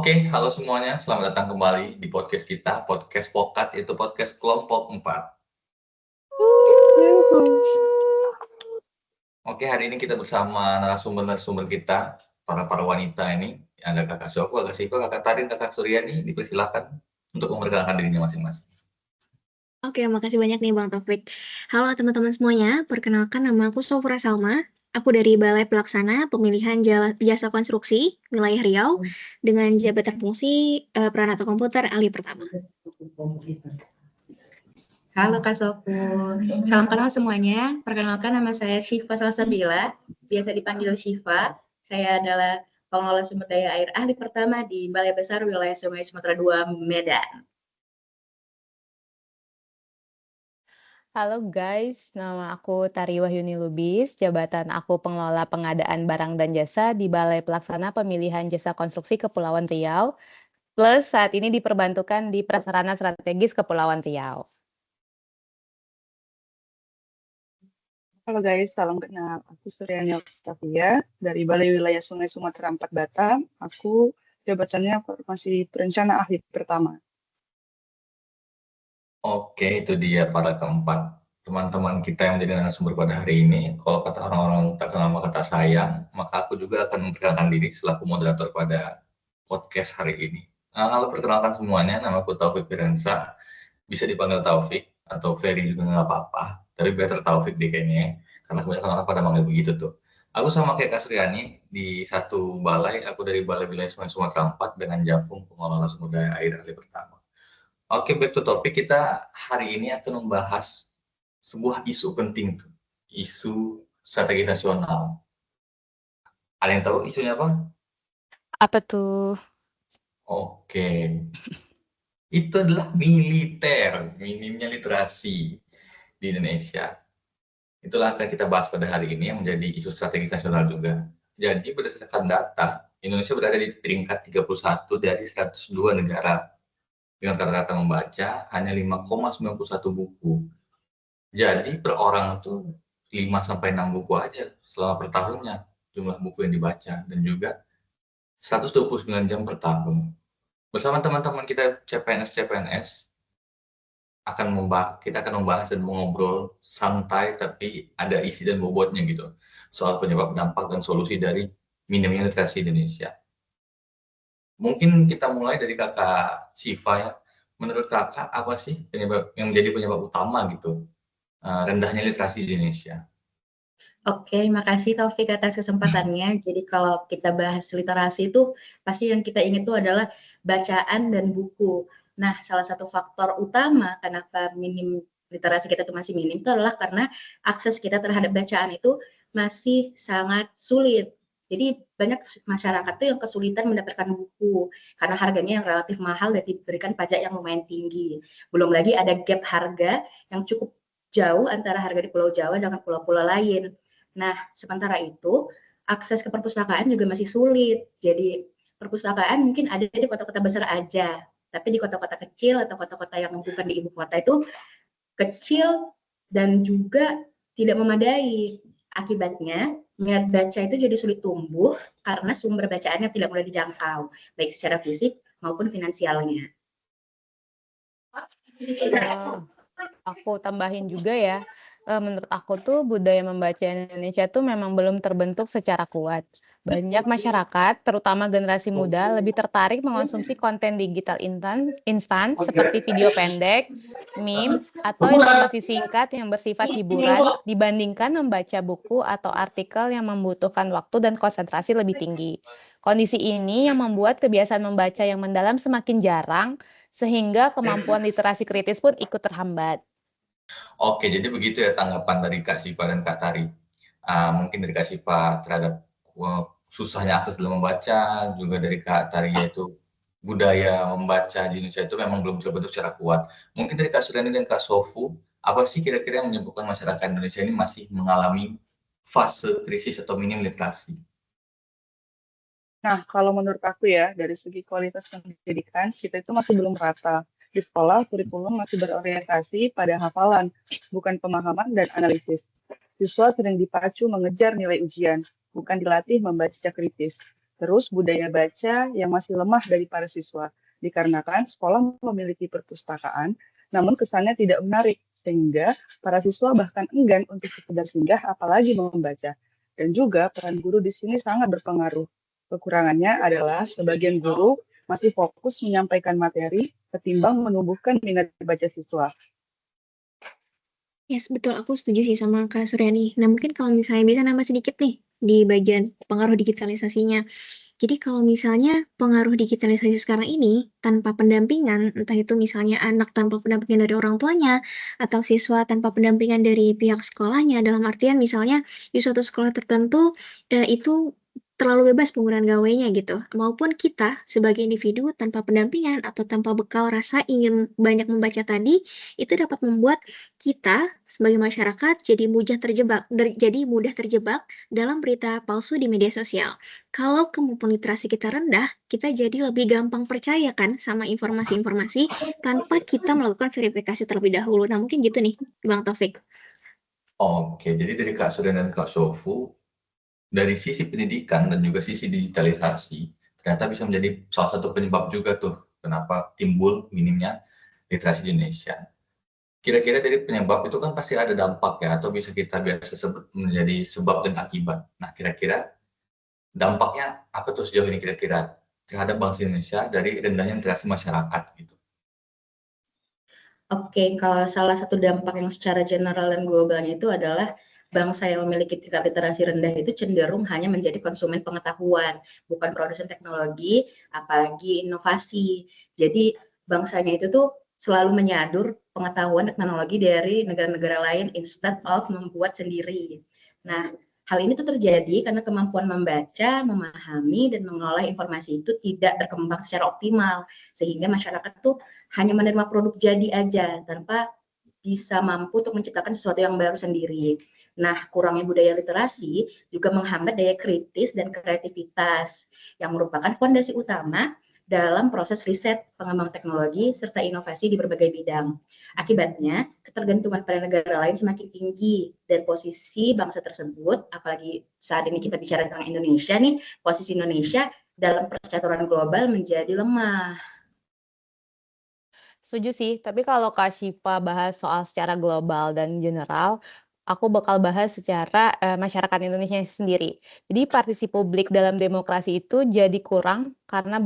Oke, halo semuanya. Selamat datang kembali di podcast kita, Podcast Pokat, itu podcast kelompok 4. Oke, hari ini kita bersama narasumber-narasumber kita, para wanita ini. Ada Kakak Syoko, Kakak Siva, Kakak Tarin, Kakak Suryani. Dipersilakan untuk memperkenalkan dirinya masing-masing. Oke, makasih banyak nih Bang Taufik. Halo teman-teman semuanya, perkenalkan nama aku Sofra Salma. Aku dari Balai Pelaksana Pemilihan Jasa Konstruksi Wilayah Riau dengan jabatan fungsi Peranata Komputer ahli pertama. Halo Kak Sofu, salam kenal semuanya. Perkenalkan nama saya Syifa Salsabila, biasa dipanggil Syifa. Saya adalah pengelola sumber daya air ahli pertama di Balai Besar Wilayah Sungai Sumatera II, Medan. Halo guys, nama aku Tari Wahyuni Lubis, jabatan aku pengelola pengadaan barang dan jasa di Balai Pelaksana Pemilihan Jasa Konstruksi Kepulauan Riau, plus saat ini diperbantukan di Prasarana Strategis Kepulauan Riau. Halo guys, salam kenal. Aku Suryani Octavia dari Balai Wilayah Sungai Sumatera 4 Batam. Aku jabatannya Formasi Perencana Ahli Pertama. Oke, itu dia para keempat teman-teman kita yang menjadi narasumber pada hari ini. Kalau kata orang-orang tak kenal maka tak sayang, maka aku juga akan memperkenalkan diri selaku moderator pada podcast hari ini. Halo, perkenalkan semuanya, nama aku Taufik Firenza. Bisa dipanggil Taufik atau Ferry juga nggak apa-apa, tapi better Taufik deh kayaknya, karena kebanyakan orang pada manggil begitu tuh. Aku sama kayak Kak Suryani, di satu balai, aku dari Balai Wilayah Sungai Sumatera 4 dengan Jafung, pengelola sumber daya air ahli pertama. Oke, back to topik, kita hari ini akan membahas sebuah isu penting tuh, isu strategi nasional. Ada yang tahu isunya apa? Apa tuh? Oke. Itu adalah militer, minimnya literasi di Indonesia. Itulah akan kita bahas pada hari ini yang menjadi isu strategis nasional juga. Jadi berdasarkan data, Indonesia berada di peringkat 31 dari 102 negara dengan rata-rata membaca hanya 5,91 buku. Jadi per orang itu 5-6 buku aja selama per tahunnya jumlah buku yang dibaca, dan juga 129 jam per tahun. Bersama teman-teman kita CPNS kita akan membahas dan mengobrol santai tapi ada isi dan bobotnya gitu soal penyebab, dampak, dan solusi dari minimnya literasi Indonesia. Mungkin kita mulai dari Kakak Siva ya. Menurut Kakak apa sih yang menjadi penyebab utama gitu rendahnya literasi di Indonesia? Oke, makasih Taufik atas kesempatannya. Jadi kalau kita bahas literasi itu, pasti yang kita ingat itu adalah bacaan dan buku. Nah, salah satu faktor utama kenapa literasi kita itu masih minim itu adalah karena akses kita terhadap bacaan itu masih sangat sulit. Jadi banyak masyarakat tuh yang kesulitan mendapatkan buku karena harganya yang relatif mahal dan diberikan pajak yang lumayan tinggi. Belum lagi ada gap harga yang cukup jauh antara harga di Pulau Jawa dengan pulau-pulau lain. Nah, sementara itu akses ke perpustakaan juga masih sulit. Jadi perpustakaan mungkin ada di kota-kota besar aja, tapi di kota-kota kecil atau kota-kota yang bukan di ibu kota itu kecil dan juga tidak memadai. Akibatnya minat baca itu jadi sulit tumbuh karena sumber bacaannya tidak mudah dijangkau, baik secara fisik maupun finansialnya. Aku tambahin juga ya, menurut aku tuh budaya membaca Indonesia tuh memang belum terbentuk secara kuat. Banyak masyarakat, terutama generasi muda, lebih tertarik mengonsumsi konten digital instan seperti video pendek, meme, atau informasi singkat yang bersifat hiburan dibandingkan membaca buku atau artikel yang membutuhkan waktu dan konsentrasi lebih tinggi. Kondisi ini yang membuat kebiasaan membaca yang mendalam semakin jarang, sehingga kemampuan literasi kritis pun ikut terhambat. Oke, jadi begitu ya tanggapan dari Kak Siva dan Kak Tari. Mungkin dari Kak Siva terhadap susahnya akses dalam membaca, juga dari Kak Tari yaitu budaya membaca di Indonesia itu memang belum terbentuk secara kuat. Mungkin dari Kak Suryani dan Kak Sofu, apa sih kira-kira yang menyebabkan masyarakat Indonesia ini masih mengalami fase krisis atau minim literasi? Nah, kalau menurut aku ya, dari segi kualitas pendidikan, kita itu masih belum rata. Di sekolah, kurikulum masih berorientasi pada hafalan, bukan pemahaman dan analisis. Siswa sering dipacu mengejar nilai ujian, bukan dilatih membaca kritis. Terus budaya baca yang masih lemah dari para siswa, dikarenakan sekolah memiliki perpustakaan, namun kesannya tidak menarik, sehingga para siswa bahkan enggan untuk sekedar singgah apalagi membaca. Dan juga peran guru di sini sangat berpengaruh. Kekurangannya adalah sebagian guru masih fokus menyampaikan materi ketimbang menumbuhkan minat baca siswa. Yes, betul. Aku setuju sih sama Kak Suryani. Nah, mungkin kalau misalnya bisa nambah sedikit nih di bagian pengaruh digitalisasinya. Jadi kalau misalnya pengaruh digitalisasi sekarang ini tanpa pendampingan, entah itu misalnya anak tanpa pendampingan dari orang tuanya, atau siswa tanpa pendampingan dari pihak sekolahnya, dalam artian misalnya di suatu sekolah tertentu itu terlalu bebas penggunaan gawainya gitu, maupun kita sebagai individu tanpa pendampingan atau tanpa bekal rasa ingin banyak membaca tadi, itu dapat membuat kita sebagai masyarakat jadi mudah terjebak dalam berita palsu di media sosial. Kalau kemampuan literasi kita rendah, kita jadi lebih gampang percaya kan sama informasi-informasi tanpa kita melakukan verifikasi terlebih dahulu. Nah, mungkin gitu nih, Bang Taufik. Oke, jadi dari Kak Surya dan Kak Sofu, dari sisi pendidikan dan juga sisi digitalisasi, ternyata bisa menjadi salah satu penyebab juga tuh kenapa timbul minimnya literasi di Indonesia. Kira-kira dari penyebab itu kan pasti ada dampak ya, atau bisa kita biasa sebut menjadi sebab dan akibat. Nah, kira-kira dampaknya apa tuh sejauh ini kira-kira terhadap bangsa Indonesia dari rendahnya literasi masyarakat gitu? Oke, kalau salah satu dampak yang secara general dan globalnya itu adalah bangsa yang memiliki tingkat literasi rendah itu cenderung hanya menjadi konsumen pengetahuan, bukan produsen teknologi, apalagi inovasi. Jadi bangsanya itu tuh selalu menyadur pengetahuan teknologi dari negara-negara lain instead of membuat sendiri. Nah, hal ini tuh terjadi karena kemampuan membaca, memahami, dan mengelola informasi itu tidak berkembang secara optimal, sehingga masyarakat tuh hanya menerima produk jadi aja tanpa bisa mampu untuk menciptakan sesuatu yang baru sendiri. Nah, kurangnya budaya literasi juga menghambat daya kritis dan kreativitas yang merupakan fondasi utama dalam proses riset, pengembangan teknologi, serta inovasi di berbagai bidang. Akibatnya, ketergantungan pada negara lain semakin tinggi dan posisi bangsa tersebut, apalagi saat ini kita bicara tentang Indonesia nih, posisi Indonesia dalam percaturan global menjadi lemah. Setuju sih, tapi kalau Kak Syifa bahas soal secara global dan general, aku bakal bahas secara masyarakat Indonesia sendiri. Jadi partisi publik dalam demokrasi itu jadi kurang karena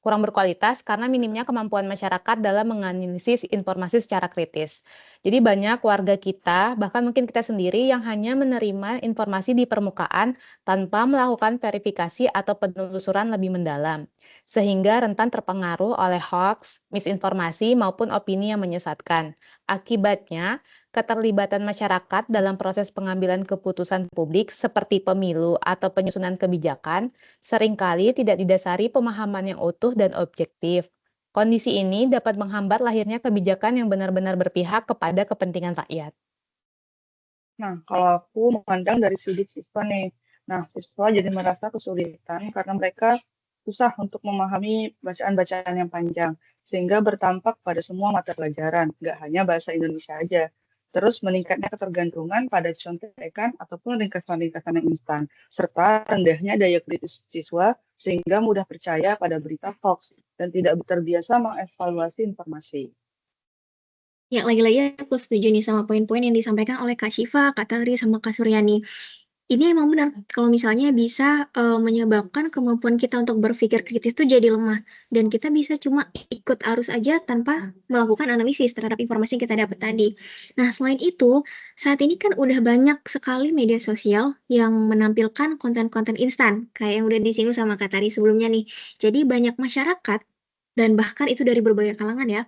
kurang berkualitas karena minimnya kemampuan masyarakat dalam menganalisis informasi secara kritis. Jadi banyak warga kita, bahkan mungkin kita sendiri yang hanya menerima informasi di permukaan tanpa melakukan verifikasi atau penelusuran lebih mendalam sehingga rentan terpengaruh oleh hoax, misinformasi, maupun opini yang menyesatkan. Akibatnya, keterlibatan masyarakat dalam proses pengambilan keputusan publik seperti pemilu atau penyusunan kebijakan seringkali tidak didasari pemahaman yang utuh dan objektif. Kondisi ini dapat menghambat lahirnya kebijakan yang benar-benar berpihak kepada kepentingan rakyat. Nah, kalau aku memandang dari sudut siswa nih, nah siswa jadi merasa kesulitan karena mereka susah untuk memahami bacaan-bacaan yang panjang, sehingga berdampak pada semua mata pelajaran, nggak hanya bahasa Indonesia aja. Terus meningkatnya ketergantungan pada contekan ataupun ringkasan-ringkasan yang instan, serta rendahnya daya kritis siswa sehingga mudah percaya pada berita hoax dan tidak terbiasa mengevaluasi informasi. Ya, lagi-lagi aku setuju nih sama poin-poin yang disampaikan oleh Kak Syifa, Kak Tari, sama Kak Suryani. Ini emang benar, kalau misalnya bisa menyebabkan kemampuan kita untuk berpikir kritis itu jadi lemah. Dan kita bisa cuma ikut arus aja tanpa melakukan analisis terhadap informasi yang kita dapat tadi. Nah, selain itu, saat ini kan udah banyak sekali media sosial yang menampilkan konten-konten instan, kayak yang udah disinggung sama Kak Tari sebelumnya nih. Jadi banyak masyarakat, dan bahkan itu dari berbagai kalangan ya,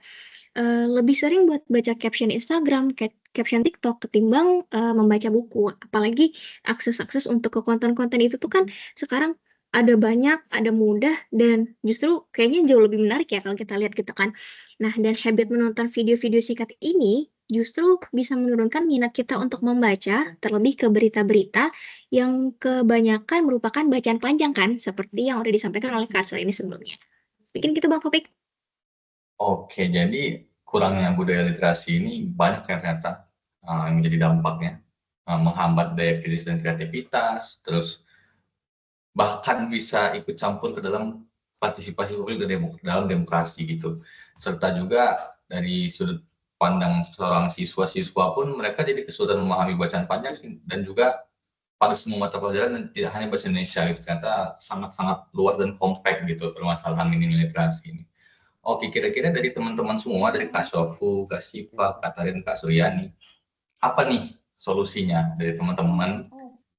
lebih sering buat baca caption Instagram, caption TikTok ketimbang, membaca buku. Apalagi akses-akses untuk ke konten-konten itu tuh kan sekarang ada banyak, ada mudah, dan justru kayaknya jauh lebih menarik ya kalau kita lihat gitu kan. Nah, dan habit menonton video-video singkat ini justru bisa menurunkan minat kita untuk membaca, terlebih ke berita-berita yang kebanyakan merupakan bacaan panjang kan, seperti yang udah disampaikan oleh Kak Sore ini sebelumnya. Bikin gitu Bang Topik. Oke, jadi kurangnya budaya literasi ini banyak ya ternyata yang menjadi dampaknya, menghambat daya kritis dan kreativitas, terus bahkan bisa ikut campur ke dalam partisipasi publik dalam demokrasi gitu. Serta juga dari sudut pandang seorang siswa-siswa pun mereka jadi kesulitan memahami bacaan panjang dan juga pada semua mata pelajaran dan tidak hanya bahasa Indonesia gitu. Ternyata sangat-sangat luas dan kompleks gitu permasalahan minim literasi ini. Oke, kira-kira dari teman-teman semua, dari Kak Syofu, Kak Siva, Kak Tarin, Kak Suryani, apa nih solusinya dari teman-teman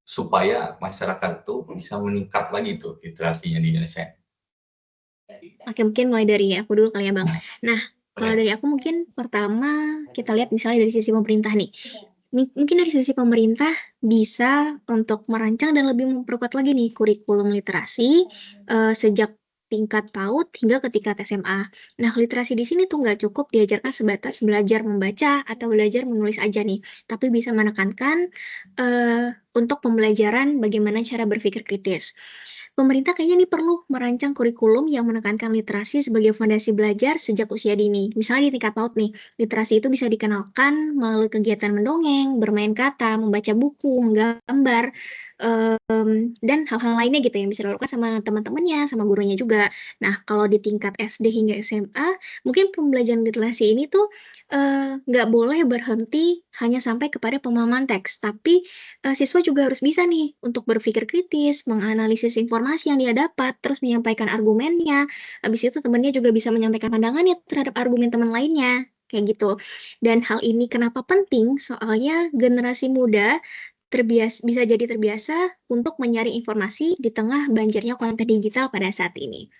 supaya masyarakat tuh bisa meningkat lagi tuh literasinya di Indonesia? Oke, mungkin mulai dari aku dulu kali ya, Bang. Nah, kalau Oke. dari aku mungkin pertama kita lihat misalnya dari sisi pemerintah nih. Mungkin dari sisi pemerintah bisa untuk merancang dan lebih memperkuat lagi nih kurikulum literasi sejak tingkat PAUD hingga ke tingkat SMA. Nah, literasi di sini tuh nggak cukup diajarkan sebatas belajar membaca atau belajar menulis aja nih, tapi bisa menekankan untuk pembelajaran bagaimana cara berpikir kritis. Pemerintah kayaknya nih perlu merancang kurikulum yang menekankan literasi sebagai fondasi belajar sejak usia dini. Misalnya di tingkat PAUD nih, literasi itu bisa dikenalkan melalui kegiatan mendongeng, bermain kata, membaca buku, menggambar, dan hal-hal lainnya gitu yang bisa dilakukan sama teman-temannya, sama gurunya juga. Nah, kalau di tingkat SD hingga SMA, mungkin pembelajaran literasi ini tuh nggak boleh berhenti hanya sampai kepada pemahaman teks, tapi siswa juga harus bisa nih untuk berpikir kritis, menganalisis informasi yang dia dapat, terus menyampaikan argumennya. Habis itu temannya juga bisa menyampaikan pandangannya terhadap argumen teman lainnya, kayak gitu. Dan hal ini kenapa penting? Soalnya generasi muda bisa jadi terbiasa untuk menyaring informasi di tengah banjirnya konten digital pada saat ini.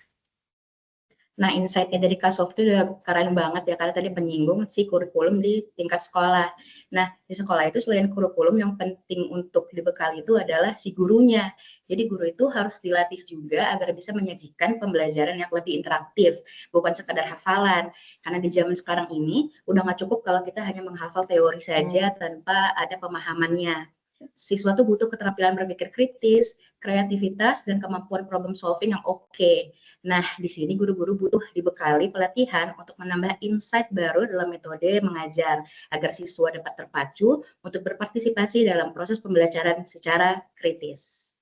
Nah, insight-nya dari Kak Sof itu udah keren banget ya, karena tadi menyinggung si kurikulum di tingkat sekolah. Nah, di sekolah itu selain kurikulum yang penting untuk dibekali itu adalah si gurunya. Jadi guru itu harus dilatih juga agar bisa menyajikan pembelajaran yang lebih interaktif, bukan sekadar hafalan. Karena di zaman sekarang ini udah nggak cukup kalau kita hanya menghafal teori saja tanpa ada pemahamannya. Siswa tuh butuh keterampilan berpikir kritis, kreativitas, dan kemampuan problem solving yang oke. Nah, di sini guru-guru butuh dibekali pelatihan untuk menambah insight baru dalam metode mengajar, agar siswa dapat terpacu untuk berpartisipasi dalam proses pembelajaran secara kritis.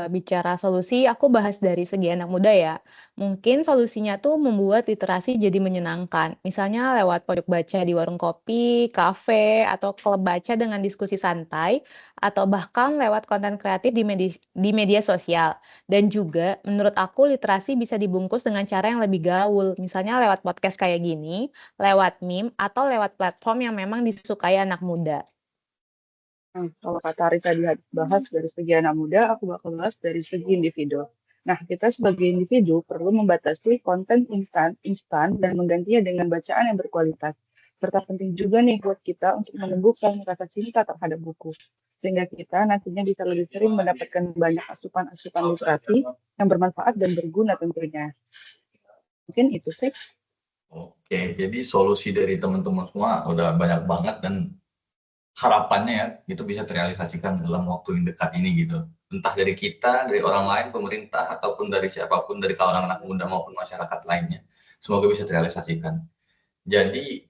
Bicara solusi, aku bahas dari segi anak muda ya. Mungkin solusinya tuh membuat literasi jadi menyenangkan. Misalnya lewat pojok baca di warung kopi, kafe, atau klub baca dengan diskusi santai, atau bahkan lewat konten kreatif di media sosial. Dan juga menurut aku literasi bisa dibungkus dengan cara yang lebih gaul. Misalnya lewat podcast kayak gini, lewat meme, atau lewat platform yang memang disukai anak muda. Nah, kalau Kak Tari tadi bahas dari segi anak muda, aku bakal bahas dari segi individu. Nah, kita sebagai individu perlu membatasi konten instan dan menggantinya dengan bacaan yang berkualitas. Serta penting juga nih buat kita untuk menumbuhkan rasa cinta terhadap buku. Sehingga kita nantinya bisa lebih sering mendapatkan banyak asupan-asupan literasi yang bermanfaat dan berguna tentunya. Mungkin itu sih. Oke, jadi solusi dari teman-teman semua udah banyak banget dan harapannya ya itu bisa terrealisasikan dalam waktu yang dekat ini gitu. Entah dari kita, dari orang lain, pemerintah, ataupun dari siapapun, dari kalangan anak muda maupun masyarakat lainnya. Semoga bisa terrealisasikan. Jadi,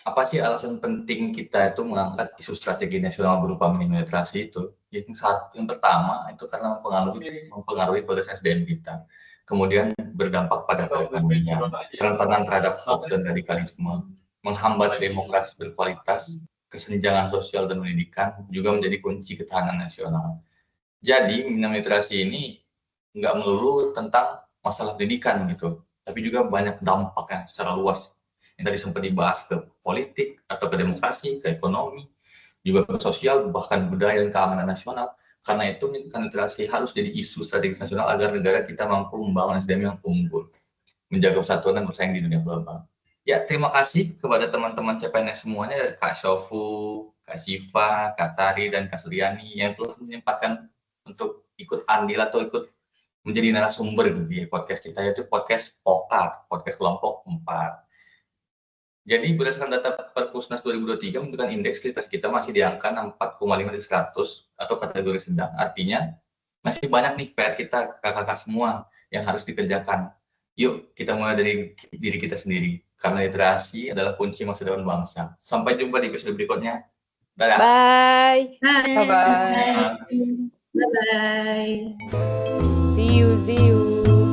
apa sih alasan penting kita itu mengangkat isu strategi nasional berupa minim literasi itu? Yang pertama itu karena mempengaruhi kualitas SDM kita. Kemudian berdampak pada perekonomian, kerentanan terhadap hoax dan radikalisme, menghambat demokrasi berkualitas, kesenjangan sosial dan pendidikan juga menjadi kunci ketahanan nasional. Jadi minim literasi ini nggak melulu tentang masalah pendidikan gitu, tapi juga banyak dampaknya secara luas yang tadi sempat dibahas ke politik atau ke demokrasi, ke ekonomi, juga ke sosial, bahkan budaya dan keamanan nasional. Karena itu pendidikan literasi harus jadi isu strategis nasional agar negara kita mampu membangun SDM yang unggul, menjaga persatuan dan bersaing di dunia global. Ya, terima kasih kepada teman-teman CPNS semuanya, Kak Syofu, Kak Siva, Kak Tari, dan Kak Suryani yang telah menyempatkan untuk ikut andil atau ikut menjadi narasumber di podcast kita, yaitu podcast POKAT, podcast kelompok 4. Jadi berdasarkan data Perpusnas 2023 menunjukkan indeks literasi kita masih di angka 4,5 dari 100 atau kategori sedang. Artinya masih banyak nih PR kita kakak-kakak semua yang harus dikerjakan. Yuk kita mulai dari diri kita sendiri karena literasi adalah kunci masa depan bangsa. Sampai jumpa di episode berikutnya. Dadah. Bye. Bye-bye. Bye bye. See you.